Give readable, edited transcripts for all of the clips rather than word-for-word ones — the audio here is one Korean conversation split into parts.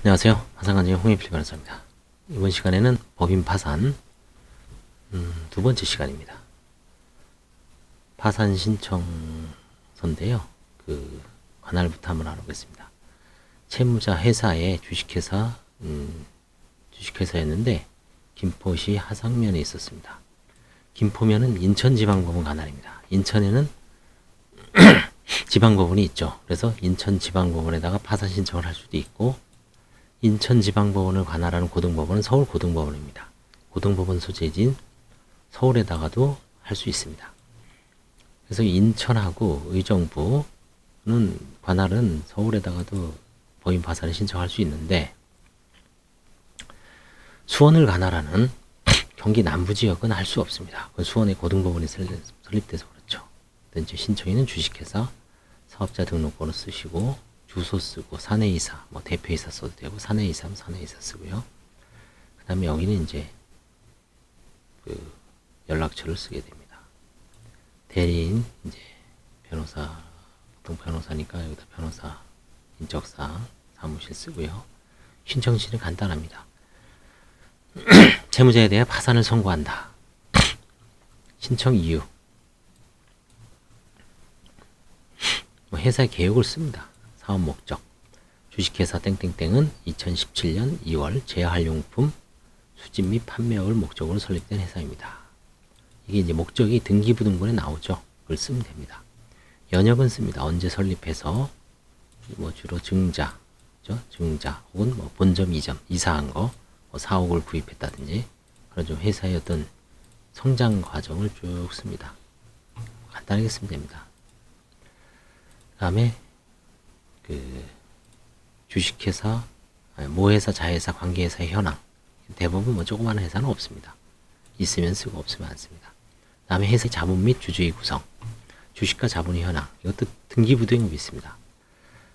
안녕하세요. 파산관계 홍익필 변호사입니다. 이번 시간에는 법인 파산 두 번째 시간입니다. 파산 신청서인데요. 관할부터 한번 알아보겠습니다. 채무자 회사의 주식회사였는데 김포시 하상면에 있었습니다. 김포면은 인천지방법원 관할입니다. 인천에는 지방법원이 있죠. 그래서 인천지방법원에다가 파산 신청을 할 수도 있고, 인천지방법원을 관할하는 고등법원은 서울고등법원입니다. 고등법원 소재지인 서울에다가도 할 수 있습니다. 그래서 인천하고 의정부는 관할은 서울에다가도 법인 파산을 신청할 수 있는데, 수원을 관할하는 경기 남부 지역은 할 수 없습니다. 수원에 고등법원이 설립돼서 그렇죠. 이제 신청인은 주식회사, 사업자 등록번호 쓰시고 주소 쓰고 사내이사, 대표이사 써도 되고 사내이사면 사내이사 쓰고요. 그 다음에 여기는 이제 연락처를 쓰게 됩니다. 대리인, 이제 변호사, 보통 변호사니까 여기다 변호사 인적사항 사무실 쓰고요. 신청실은 간단합니다. 채무자에 대해 파산을 선고한다. 신청 이유, 회사의 개요를 씁니다. 사업 목적, 주식회사 땡땡땡은 2017년 2월 제활용품 수집 및 판매업을 목적으로 설립된 회사입니다. 이게 이제 목적이 등기부등본에 나오죠. 그걸 쓰면 됩니다. 연역은 씁니다. 언제 설립해서, 주로 증자, 증자 혹은 본점 이점 이사한 거, 사옥을 구입했다든지 그런 좀 회사의 어떤 성장 과정을 쭉 씁니다. 간단하게 쓰면 됩니다. 그 다음에 주식회사, 모회사, 자회사, 관계회사의 현황. 대부분 조그마한 회사는 없습니다. 있으면 쓰고 없으면 안 씁니다. 그 다음에 회사의 자본 및 주주의 구성, 주식과 자본의 현황. 이것도 등기부등본이 있습니다.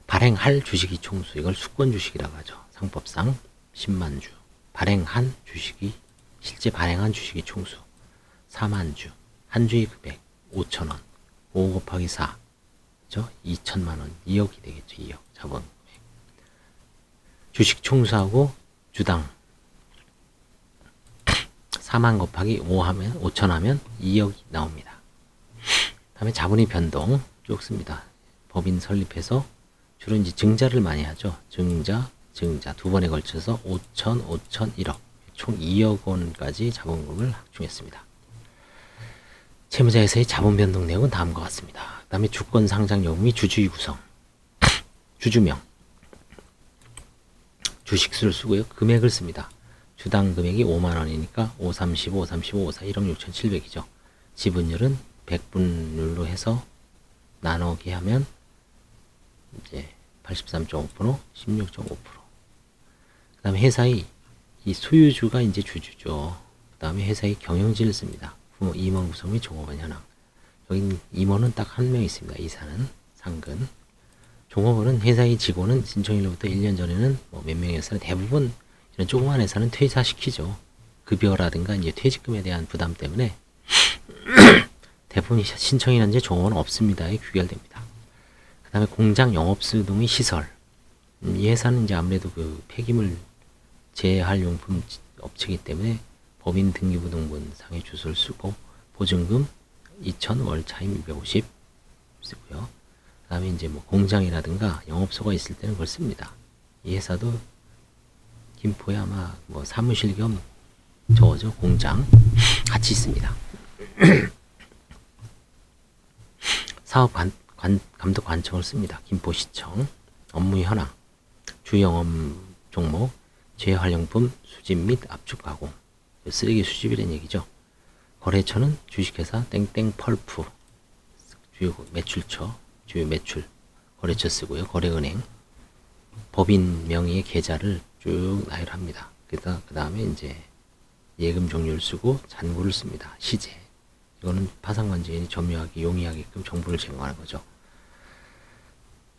발행할 주식이 총수, 이걸 수권주식이라고 하죠. 상법상 10만 주. 발행한 주식이, 실제 발행한 주식이 총수 4만 주. 한 주의 금액 5,000원. 5 곱하기 4. 2천만 원, 2억이 되겠죠. 2억 자본. 주식 총수하고 주당 4만 곱하기 5 하면 5천 하면 2억이 나옵니다. 다음에 자본의 변동 쭉 씁니다. 법인 설립해서 주로 이제 증자를 많이 하죠. 증자 두 번에 걸쳐서 5천, 1억 총 2억 원까지 자본금을 확충했습니다. 채무자 회사의 자본 변동 내역은 다음과 같습니다. 그 다음에 주권 상장 여부 및 주주의 구성, 주주명, 주식수를 쓰고요. 금액을 씁니다. 주당 금액이 5만원이니까 5, 35, 35, 54, 1억 6,700이죠. 지분율은 100분율로 해서 나누기 하면 이제 83.5%, 16.5%. 그 다음에 회사의 이 소유주가 이제 주주죠. 그 다음에 회사의 경영진을 씁니다. 부모, 임원 구성 및 종업원 현황. 여기 임원은 딱 한 명 있습니다. 이사는 상근. 종업원은 회사의 직원은 신청일로부터 1년 전에는 몇 명이었으나 대부분 이런 조그만 회사는 퇴사시키죠. 급여라든가 이제 퇴직금에 대한 부담 때문에 대부분 신청인 현재 종업원은 없습니다에 귀결됩니다. 그 다음에 공장 영업수도 및 시설. 이 회사는 이제 아무래도 폐기물 재활용품 업체이기 때문에 법인 등기부등본 상의 주소를 쓰고, 보증금 2,000, 월 차임 250 쓰고요. 그 다음에 이제 공장이라든가 영업소가 있을 때는 그걸 씁니다. 이 회사도 김포에 아마 사무실 겸 공장 같이 있습니다. 사업 감독 관청을 씁니다. 김포시청. 업무 현황, 주영업 종목, 재활용품 수집 및 압축 가공, 쓰레기 수집이라는 얘기죠. 거래처는 주식회사 땡땡 펄프, 주요 매출처, 주요 매출, 거래처 쓰고요. 거래은행, 법인 명의의 계좌를 쭉 나열합니다. 그 다음에 이제 예금 종류를 쓰고 잔고를 씁니다. 시제. 이거는 파산관계인이 점유하기 용이하게끔 정보를 제공하는 거죠.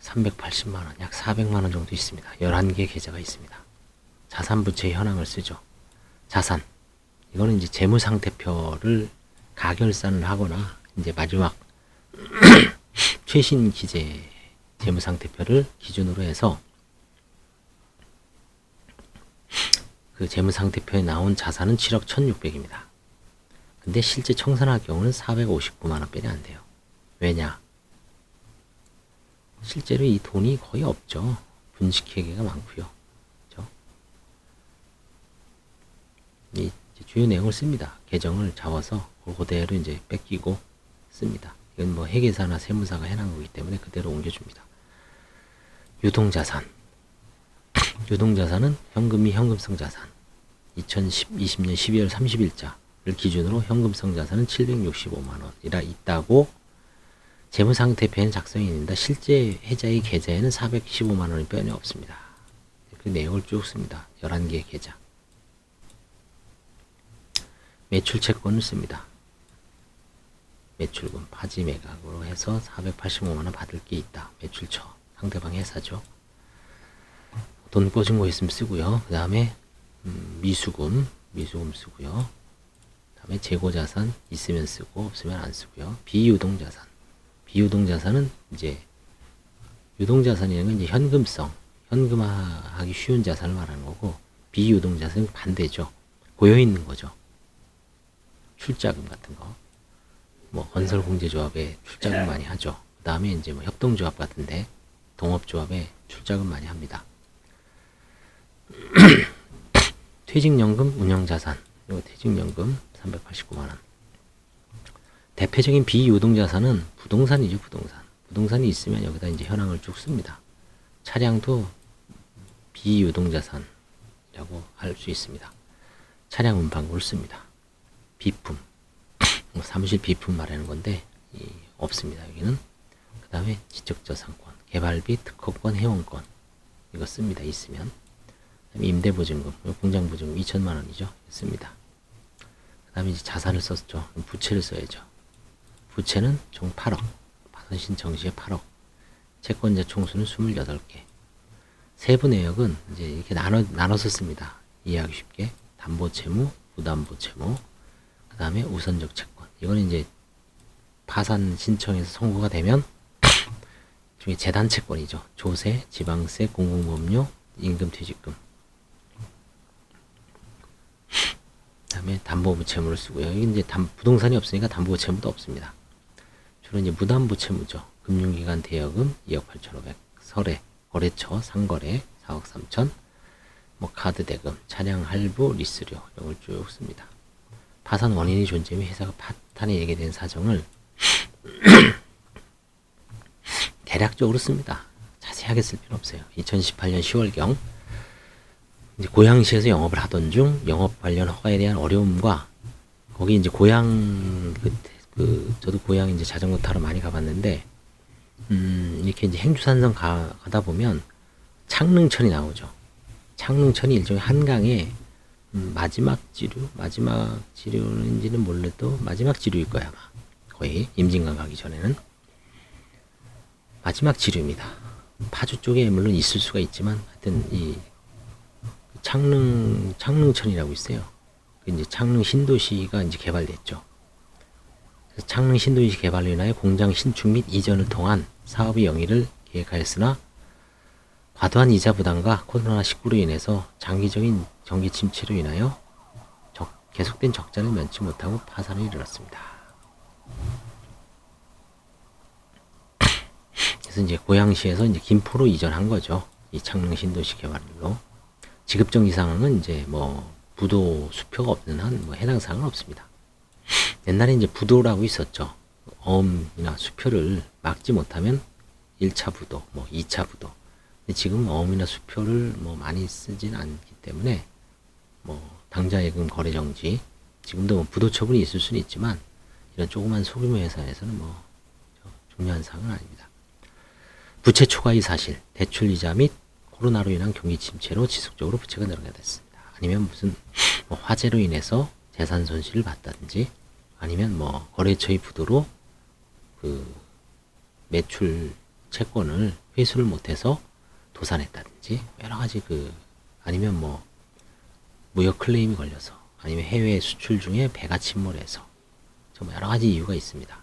380만원, 약 400만원 정도 있습니다. 11개 계좌가 있습니다. 자산부채 현황을 쓰죠. 자산. 이거는 이제 재무상태표를 가결산을 하거나 이제 마지막 최신 기재 재무상태표를 기준으로 해서 그 재무상태표에 나온 자산은 7억 1,600입니다. 근데 실제 청산할 경우는 459만 원밖에 안 돼요. 왜냐? 실제로 이 돈이 거의 없죠. 분식회계가 많고요. 그렇죠? 이 주요 내용을 씁니다. 계정을 잡아서 그대로 이제 뺏기고 씁니다. 이건 뭐 회계사나 세무사가 해놓은 거기 때문에 그대로 옮겨줍니다. 유동자산. 유동자산은 현금이 현금성 자산. 2020년 12월 30일자를 기준으로 현금성 자산은 765만 원이라 있다고 재무상태표에는 작성이 있는데 실제 해자의 계좌에는 415만 원이 빼내 없습니다. 그 내용을 쭉 씁니다. 11개의 계좌. 매출 채권을 씁니다. 매출금, 파지 매각으로 해서 485만 원 받을 게 있다. 매출처. 상대방 회사죠. 돈 꽂은 거 있으면 쓰고요. 그 다음에 미수금 쓰고요. 그 다음에 재고자산 있으면 쓰고 없으면 안 쓰고요. 비유동자산. 비유동자산은 이제 유동자산이라는 건 이제 현금성, 현금화하기 쉬운 자산을 말하는 거고, 비유동자산은 반대죠. 고여 있는 거죠. 출자금 같은 거. 뭐 건설공제조합에 출자금 많이 하죠. 그 다음에 이제 뭐 협동조합 같은데 동업조합에 출자금 많이 합니다. 퇴직연금 운영자산. 이거 퇴직연금 389만 원. 대표적인 비유동자산은 부동산이죠, 부동산. 부동산이 있으면 여기다 이제 현황을 쭉 씁니다. 차량도 비유동자산이라고 할 수 있습니다. 차량 운반고를 씁니다. 비품. 사무실 비품 말하는 건데, 없습니다, 여기는. 그 다음에 지적자산권, 개발비, 특허권, 회원권. 이거 씁니다, 있으면. 임대보증금, 공장보증금 2천만 원이죠. 씁니다. 그 다음에 이제 자산을 썼죠. 부채를 써야죠. 부채는 총 8억. 파산신 정시에 8억. 채권자 총수는 28개. 세부 내역은 이제 이렇게 나눠서 씁니다. 이해하기 쉽게. 담보채무, 부담보채무, 그 다음에 우선적 채권. 이거는 이제 파산 신청에서 선고가 되면 중에 재단 채권이죠. 조세, 지방세, 공공보험료, 임금퇴직금. 그 다음에 담보부채무를 쓰고요. 여기 이제 부동산이 없으니까 담보부채무도 없습니다. 주로 이제 무담보채무죠. 금융기관 대여금 2억 8,500, 설해, 거래처, 상거래 4억 3천, 뭐 카드 대금, 차량 할부, 리스료 이걸 쭉 씁니다. 파산 원인이 존재 및 회사가 파탄에 예기된 사정을 대략적으로 씁니다. 자세하게 쓸 필요 없어요. 2018년 10월경 이제 고양시에서 영업을 하던 중 영업 관련 허가에 대한 어려움과 거기 이제 고양 저도 고양 이제 자전거 타러 많이 가봤는데 이렇게 이제 행주산성 가다 보면 창릉천이 나오죠. 창릉천이 일종의 한강의 마지막 지류인지는 몰라도 마지막 지류일 거야, 아마. 거의 임진강 가기 전에는 마지막 지류입니다. 파주 쪽에 물론 있을 수가 있지만 하여튼 이 창릉천이라고 있어요. 이제 창릉 신도시가 이제 개발됐죠. 창릉 신도시 개발로 인하여 공장 신축 및 이전을 통한 사업의 영위를 계획하였으나 과도한 이자 부담과 코로나19로 인해서 장기적인 경기 침체로 인하여 계속된 적자를 면치 못하고 파산을 이르렀습니다. 그래서 이제 고양시에서 이제 김포로 이전한 거죠. 이 창릉 신도시 개발로. 지급정지 상황은 이제 뭐 부도 수표가 없는 한 뭐 해당 사항은 없습니다. 옛날에 이제 부도라고 있었죠. 어음이나 수표를 막지 못하면 1차 부도, 뭐 2차 부도. 근데 지금 어음이나 수표를 뭐 많이 쓰진 않기 때문에 뭐 당좌 예금 거래 정지, 지금도 뭐 부도 처분이 있을 수는 있지만 이런 조그만 소규모 회사에서는 뭐 중요한 사항은 아닙니다. 부채 초과의 사실, 대출 이자 및 코로나로 인한 경기 침체로 지속적으로 부채가 늘어나게 됐습니다. 아니면 무슨 뭐 화재로 인해서 재산 손실을 봤다든지, 아니면 뭐 거래처의 부도로 그 매출 채권을 회수를 못해서 도산했다든지, 여러 가지 아니면 뭐 무역 클레임이 걸려서, 아니면 해외 수출 중에 배가 침몰해서, 정말 여러 가지 이유가 있습니다.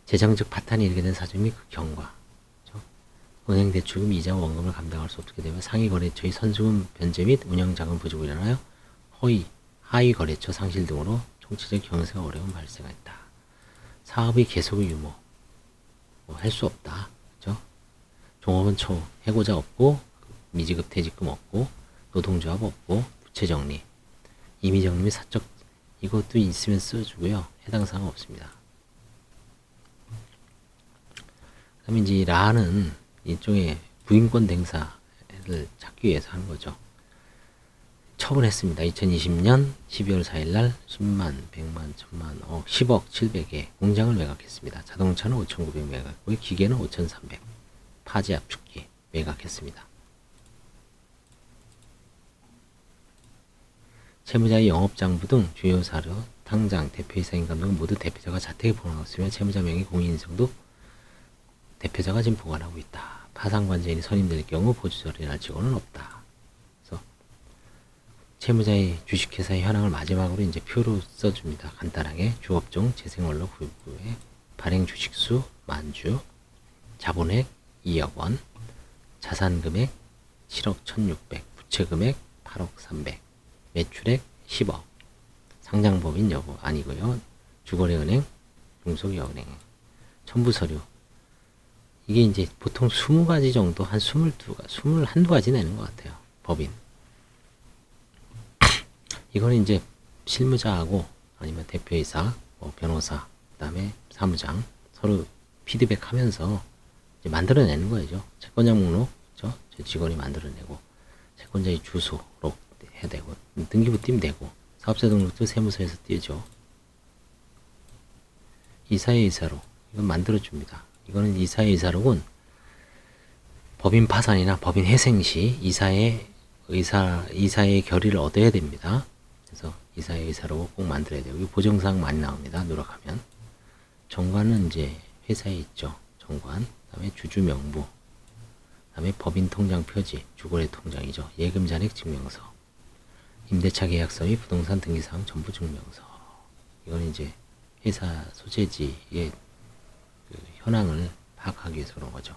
재정적 파탄이 일게 된 사정 및 그 경과, 은행 대출금 이자 원금을 감당할 수 없게 되면 상위 거래처의 선수금 변제 및 운영자금 부족으로 인하여 하위 거래처 상실 등으로 총체적 경영상 어려움 발생했다. 사업의 계속의 유무 할 수 없다. 그죠? 종업원 처우 해고자 없고 미지급 퇴직금 없고 노동조합 없고 부채 정리 임의 정리 및 사적 이것도 있으면 써주고요. 해당 사항 없습니다. 그 다음에 이제 라는 일종의 부인권 댕사를 찾기 위해서 하는 거죠. 처분했습니다. 2020년 12월 4일날 수만, 백만, 천만, 억, 10억 700에 공장을 매각했습니다. 자동차는 5,900 매각했고요. 기계는 5,300 파지 압축기 매각했습니다. 채무자의 영업장부 등 주요 사료, 당장, 대표이사 인감 등 모두 대표자가 자택에 보관하고 있으며 채무자 명의 공인인증도 대표자가 지금 보관하고 있다. 파산관제인이 선임될 경우 보조처리를 할 직원은 없다. 그래서 채무자의 주식회사의 현황을 마지막으로 이제 표로 써줍니다. 간단하게 주업종, 재생원로 구입구에 발행 주식수 만주, 자본액 2억 원, 자산금액 7억 1,600, 부채금액 8억 300, 매출액 10억, 상장법인 여부 아니고요. 주거래은행, 중소기업은행, 첨부서류 이게 이제 보통 20가지 정도 한 21가지 내는 것 같아요. 법인. 이거는 이제 실무자하고 아니면 대표이사, 변호사, 그 다음에 사무장 서로 피드백 하면서 이제 만들어내는 거죠. 채권자 목록, 그렇죠? 제 직원이 만들어내고 채권자의 주소로 해야 되고 등기부 띄면 되고 사업자 등록도 세무서에서 띄죠. 이사의 의사로 이건 만들어줍니다. 이거는 이사의 의사록은 법인 파산이나 법인 회생 시 이사의 결의를 얻어야 됩니다. 그래서 이사의 의사록을 꼭 만들어야 되고 보정사항 많이 나옵니다. 누락하면. 정관은 이제 회사에 있죠. 정관. 그다음에 주주 명부. 그다음에 법인 통장 표지, 주거래 통장이죠. 예금 잔액 증명서. 임대차 계약서 및 부동산 등기사항 전부 증명서. 이건 이제 회사 소재지의 현황을 파악하기 위해서 그런 거죠.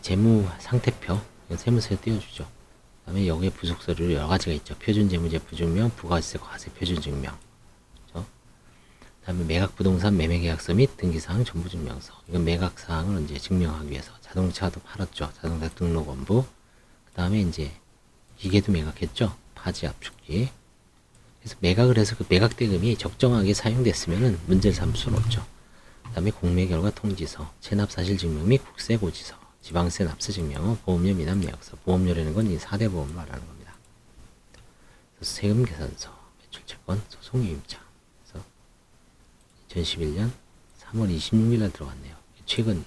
재무 상태표, 세무서에 띄워주죠. 그 다음에 여기에 부속 서류 여러 가지가 있죠. 표준 재무제 부증명, 부가세 과세 표준 증명. 그렇죠? 그 다음에 매각 부동산 매매 계약서 및 등기사항 전부 증명서. 이건 매각 사항을 이제 증명하기 위해서 자동차도 팔았죠. 자동차 등록원부. 그 다음에 이제 기계도 매각했죠. 파지 압축기. 그래서 매각을 해서 그 매각 대금이 적정하게 사용됐으면은 문제를 삼을 수는 없죠. 그 다음에 공매 결과 통지서, 체납 사실 증명 및 국세 고지서, 지방세 납세 증명, 보험료 미납 내역서. 보험료라는 건 이 4대 보험을 말하는 겁니다. 그래서 세금 계산서, 매출채권, 소송 유임차. 그래서 2011년 3월 26일 날 들어갔네요. 최근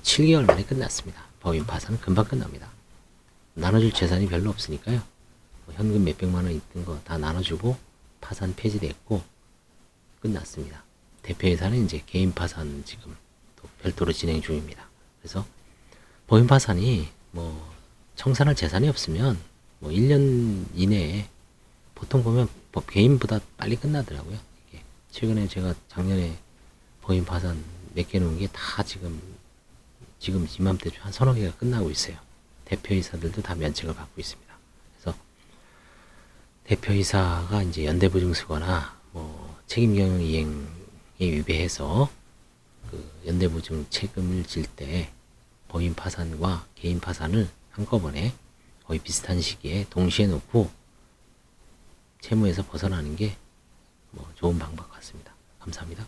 7개월 만에 끝났습니다. 법인 파산 금방 끝납니다. 나눠줄 재산이 별로 없으니까요. 현금 몇백만 원 있던 거 다 나눠주고 파산 폐지됐고 끝났습니다. 대표이사는 이제 개인 파산 지금 또 별도로 진행 중입니다. 그래서 법인 파산이 청산할 재산이 없으면 1년 이내에 보통 보면 개인보다 빨리 끝나더라고요. 이게 최근에 제가 작년에 법인 파산 몇 개 놓은 게 다 지금 이맘때 한 서너 개가 끝나고 있어요. 대표이사들도 다 면책을 받고 있습니다. 그래서 대표이사가 이제 연대보증 쓰거나 책임경영 이행에 위배해서 그 연대보증 책임을 질 때 법인 파산과 개인 파산을 한꺼번에 거의 비슷한 시기에 동시에 놓고 채무에서 벗어나는 게 좋은 방법 같습니다. 감사합니다.